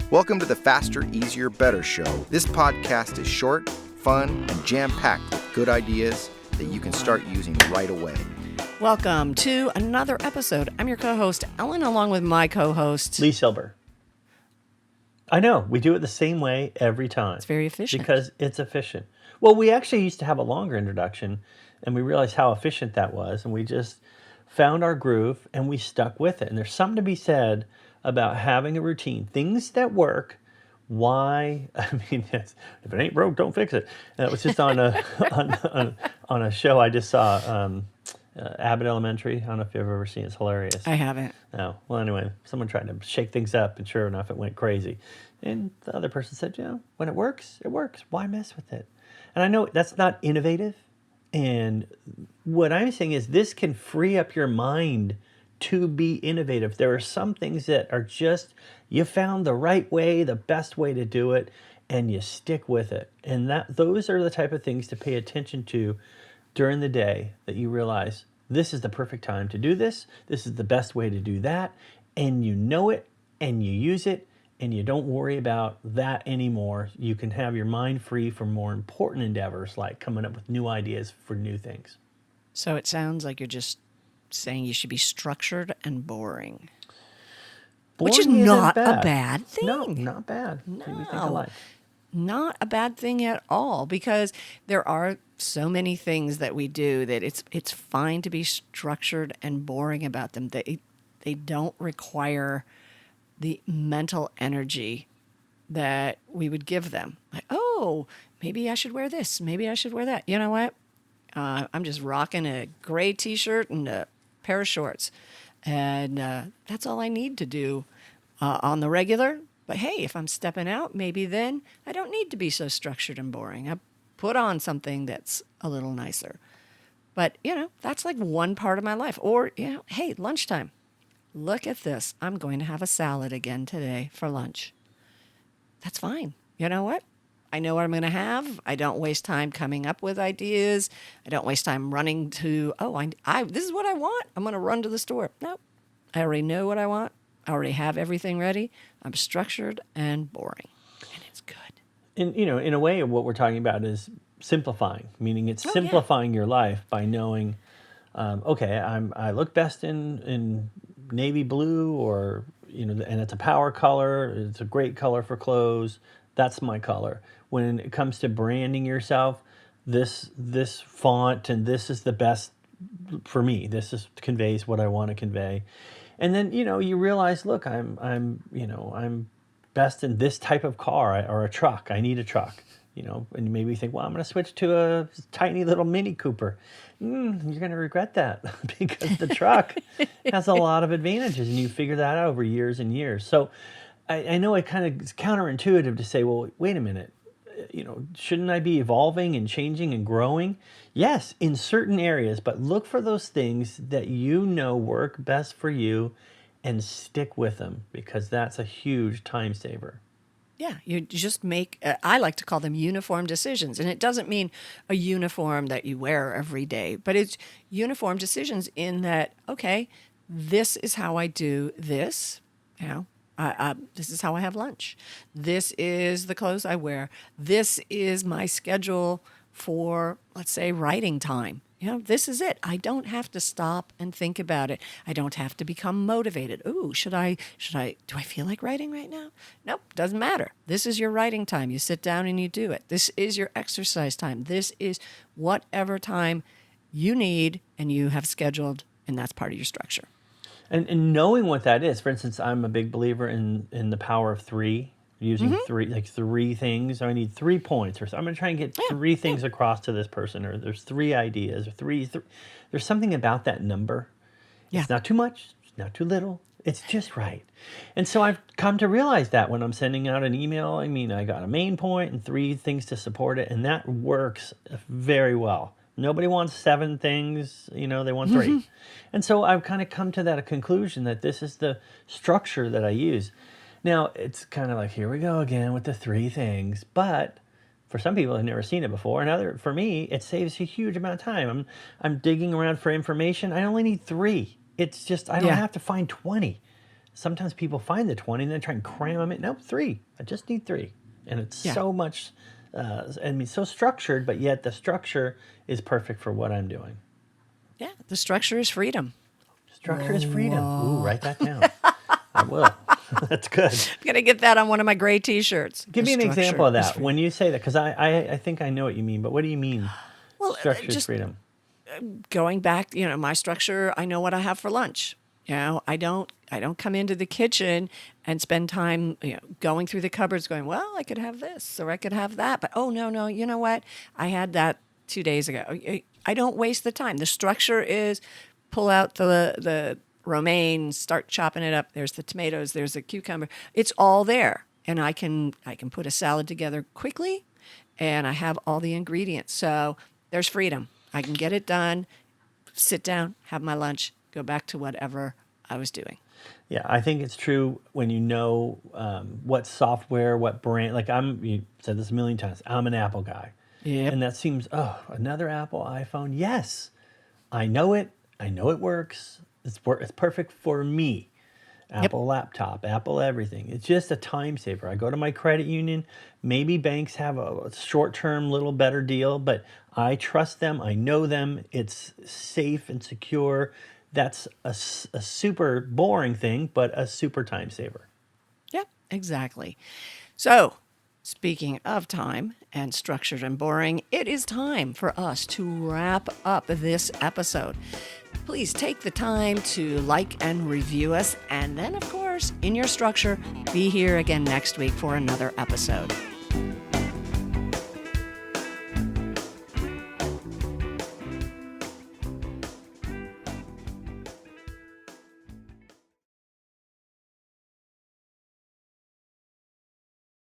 Welcome to the Faster, Easier, Better show. This podcast is short, fun, and jam-packed with good ideas that you can start using right away. Welcome to another episode. I'm your co-host, Ellen, along with my co-host, Lee Silber. I know, we do it the same way every time. It's very efficient. Because it's efficient. Well, we actually used to have a longer introduction, and we realized how efficient that was, and we just found our groove, and we stuck with it. And there's something to be said about having a routine. Things that work, why? I mean, if it ain't broke, don't fix it. And it was just on a on a show I just saw, Abbott Elementary. I don't know if you've ever seen it. It's hilarious. I haven't. No. Well, anyway, someone tried to shake things up, and sure enough, it went crazy. And the other person said, when it works, it works. Why mess with it? And I know that's not innovative. And what I'm saying is this can free up your mind to be innovative. There are some things that are just, you found the right way, the best way to do it, and you stick with it. And those are the type of things to pay attention to during the day, that you realize this is the perfect time to do this. This is the best way to do that. And you know it, and you use it, and you don't worry about that anymore. You can have your mind free for more important endeavors, like coming up with new ideas for new things. So it sounds like you're just saying you should be structured and boring. Which is not a bad thing. No, not bad. No, not a bad thing at all, because there are so many things that we do that it's fine to be structured and boring about them. They don't require the mental energy that we would give them. Like, oh, maybe I should wear this. Maybe I should wear that. You know what? I'm just rocking a gray T-shirt and a pair of shorts. And that's all I need to do on the regular. But hey, if I'm stepping out, maybe then I don't need to be so structured and boring. I put on something that's a little nicer. But, that's like one part of my life. Or, hey, lunchtime. Look at this. I'm going to have a salad again today for lunch. That's fine. You know what? I know what I'm going to have. I don't waste time coming up with ideas. I don't waste time running to, this is what I want. I'm going to run to the store. Nope. I already know what I want. I already have everything ready. I'm structured and boring. And it's good. And, in a way, what we're talking about is simplifying, meaning it's simplifying your life by knowing, I look best in navy blue, or, and it's a power color. It's a great color for clothes. That's my color. When it comes to branding yourself, this font and this is the best for me. This conveys what I want to convey. And then, you realize, look, I'm best in this type of car or a truck. I need a truck, and maybe you think, well, I'm going to switch to a tiny little Mini Cooper. You're going to regret that because the truck has a lot of advantages, and you figure that out over years and years. So I know it kind of is counterintuitive to say, well, wait a minute, shouldn't I be evolving and changing and growing? Yes, in certain areas, but look for those things that work best for you and stick with them, because that's a huge time saver. Yeah, you just make, I like to call them uniform decisions. And it doesn't mean a uniform that you wear every day, but it's uniform decisions in that, okay, this is how I do this, this is how I have lunch. This is the clothes I wear. This is my schedule for, let's say, writing time. This is it. I don't have to stop and think about it. I don't have to become motivated. Ooh, do I feel like writing right now? Nope, doesn't matter. This is your writing time. You sit down and you do it. This is your exercise time. This is whatever time you need and you have scheduled, and that's part of your structure. And knowing what that is, for instance, I'm a big believer in the power of three, using three things. I need 3 points, or I'm going to try and get three things across to this person, or there's 3 ideas, or three. There's something about that number. Yeah. It's not too much, it's not too little. It's just right. And so I've come to realize that when I'm sending out an email, I got a main point and 3 things to support it, and that works very well. Nobody wants 7 things, they want 3. And so I've kind of come to that conclusion that this is the structure that I use. Now, it's kind of like, here we go again with the 3 things. But for some people who've never seen it before, and for me, it saves a huge amount of time. I'm digging around for information. I only need 3. It's just, I don't have to find 20. sometimes people find the 20 and then try and cram them in. Nope, 3. I just need 3. And it's Yeah. so much, so structured, but yet the structure is perfect for what I'm doing. Yeah. The structure is freedom. Structure is freedom. Ooh, write that down. I will. That's good. I'm going to get that on one of my gray T-shirts. Give The me an example of structure is that. freedom. When you say that, because I think I know what you mean, but what do you mean? Well, Structure is just freedom. going back, my structure, I know what I have for lunch. I don't come into the kitchen and spend time, going through the cupboards going, well, I could have this or I could have that. But, oh, no, you know what? I had that 2 days ago. I don't waste the time. The structure is pull out the romaine, start chopping it up. There's the tomatoes, there's the cucumber. It's all there. And I can put a salad together quickly and I have all the ingredients. So there's freedom. I can get it done, sit down, have my lunch, go back to whatever I was doing. Yeah, I think it's true when you know what software, what brand. Like you said this a million times, I'm an Apple guy. Yep. And that seems, another Apple iPhone. Yes, I know it. I know it works. It's perfect for me. Apple laptop, Apple everything. It's just a time saver. I go to my credit union. Maybe banks have a short-term little better deal, but I trust them. I know them. It's safe and secure. That's a super boring thing, but a super time saver. Yep, exactly. So, speaking of time and structured and boring, it is time for us to wrap up this episode. Please take the time to like and review us. And then, of course, in your structure, be here again next week for another episode.